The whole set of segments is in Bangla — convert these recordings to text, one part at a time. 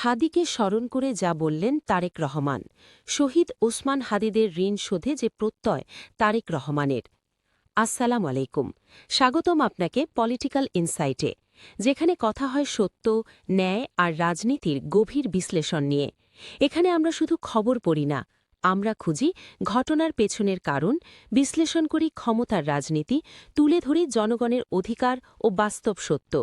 হাদিকে স্মরণ করে যা বললেন তারেক রহমান। শহীদ ওসমান হাদিদের ঋণ শোধে যে প্রত্যয় তারেক রহমানের। আসসালামু আলাইকুম, স্বাগতম আপনাকে পলিটিক্যাল ইনসাইটে, যেখানে কথা হয় সত্য, ন্যায় আর রাজনীতির গভীর বিশ্লেষণ নিয়ে। এখানে আমরা শুধু খবর পড়ি না, আমরা খুঁজি ঘটনার পেছনের কারণ, বিশ্লেষণ করি ক্ষমতার রাজনীতি, তুলে ধরি জনগণের অধিকার ও বাস্তব সত্য।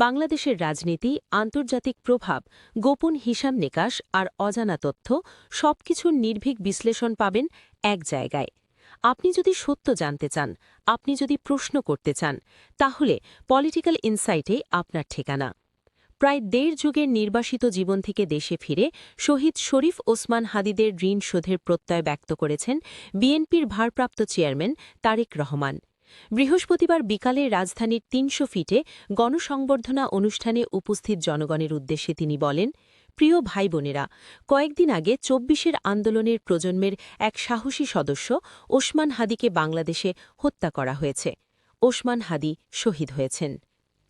বাংলাদেশের রাজনীতি, আন্তর্জাতিক প্রভাব, গোপন হিসাব নিকাশ আর অজানা তথ্য, সবকিছুর নির্ভীক বিশ্লেষণ পাবেন এক জায়গায়। আপনি যদি সত্য জানতে চান, আপনি যদি প্রশ্ন করতে চান, তাহলে পলিটিক্যাল ইনসাইটে আপনার ঠিকানা। প্রায় দেড় যুগের নির্বাসিত জীবন থেকে দেশে ফিরে শহীদ শরীফ ওসমান হাদিদের ঋণ শোধের প্রত্যয় ব্যক্ত করেছেন বিএনপির ভারপ্রাপ্ত চেয়ারম্যান তারেক রহমান। বৃহস্পতিবার বিকালে রাজধানীর ৩০০ ফিটে গণসংবর্ধনা অনুষ্ঠানে উপস্থিত জনগণের উদ্দেশ্যে তিনি বলেন, প্রিয় ভাই বোনেরা, কয়েকদিন আগে ২৪-এর আন্দোলনের প্রজন্মের এক সাহসী সদস্য ওসমান হাদিকে বাংলাদেশে হত্যা করা হয়েছে। ওসমান হাদি শহীদ হয়েছেন।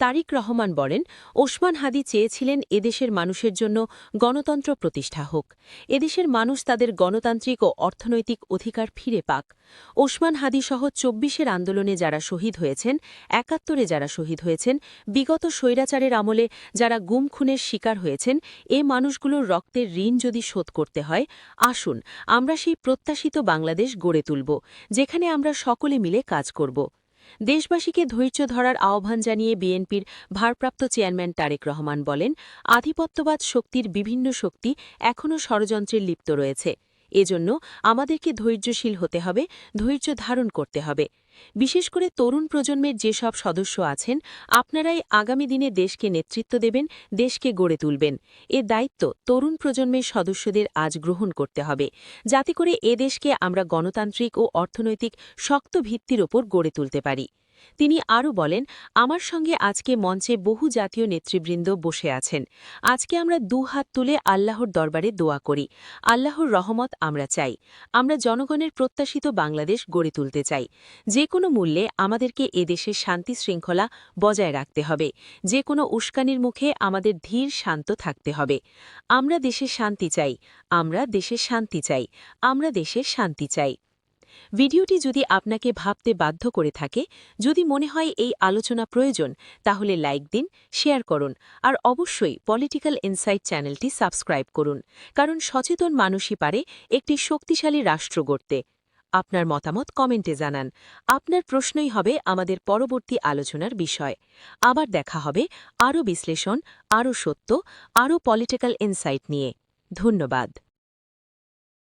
তারেক রহমান বলেন, ওসমান হাদি চেয়েছিলেন এদেশের মানুষের জন্য গণতন্ত্র প্রতিষ্ঠা হোক, এদেশের মানুষ তাদের গণতান্ত্রিক ও অর্থনৈতিক অধিকার ফিরে পাক। ওসমান হাদি সহ ২৪-এর আন্দোলনে যারা শহীদ হয়েছেন, ৭১-এ যারা শহীদ হয়েছেন, বিগত স্বৈরাচারের আমলে যারা গুম খুনের শিকার হয়েছেন, এ মানুষগুলোর রক্তের ঋণ যদি শোধ করতে হয়, আসুন আমরা সেই প্রত্যাশিত বাংলাদেশ গড়ে তুলব, যেখানে আমরা সকলে মিলে কাজ করব। দেশবাসীকে ধৈর্য ধরার আহ্বান জানিয়ে বিএনপির ভারপ্রাপ্ত চেয়ারম্যান তারেক রহমান বলেন, আধিপত্যবাদ শক্তির বিভিন্ন শক্তি এখনও ষড়যন্ত্রে লিপ্ত রয়েছে। এজন্য আমাদেরকে ধৈর্যশীল হতে হবে, ধৈর্য ধারণ করতে হবে। বিশেষ করে তরুণ প্রজন্মের যেসব সদস্য আছেন, আপনারাই আগামী দিনে দেশকে নেতৃত্ব দেবেন, দেশকে গড়ে তুলবেন। এ দায়িত্ব তরুণ প্রজন্মের সদস্যদের আজ গ্রহণ করতে হবে, যাতে করে এ দেশকে আমরা গণতান্ত্রিক ও অর্থনৈতিক শক্ত ভিত্তির ওপর গড়ে তুলতে পারি। তিনি আরও বলেন, আমার সঙ্গে আজকে মঞ্চে বহু জাতীয় নেতৃবৃন্দ বসে আছেন। আজকে আমরা দুহাত তুলে আল্লাহর দরবারে দোয়া করি। আল্লাহর রহমত আমরা চাই। আমরা জনগণের প্রত্যাশিত বাংলাদেশ গড়ে তুলতে চাই। যে কোনো মূল্যে আমাদেরকে এদেশের শান্তি শৃঙ্খলা বজায় রাখতে হবে। যে কোনো উস্কানির মুখে আমাদের ধীর শান্ত থাকতে হবে। আমরা দেশে শান্তি চাই, আমরা দেশে শান্তি চাই, আমরা দেশে শান্তি চাই। ভিডিওটি যদি আপনাকে ভাবতে বাধ্য করে থাকে, যদি মনে হয় এই আলোচনা প্রয়োজন, তাহলে লাইক দিন, শেয়ার করুন আর অবশ্যই পলিটিক্যাল ইনসাইট চ্যানেলটি সাবস্ক্রাইব করুন, কারণ সচেতন মানুষই পারে একটি শক্তিশালী রাষ্ট্র গড়তে। আপনার মতামত কমেন্টে জানান। আপনার প্রশ্নই হবে আমাদের পরবর্তী আলোচনার বিষয়। আবার দেখা হবে আরও বিশ্লেষণ, আরও সত্য, আরও পলিটিক্যাল ইনসাইট নিয়ে। ধন্যবাদ।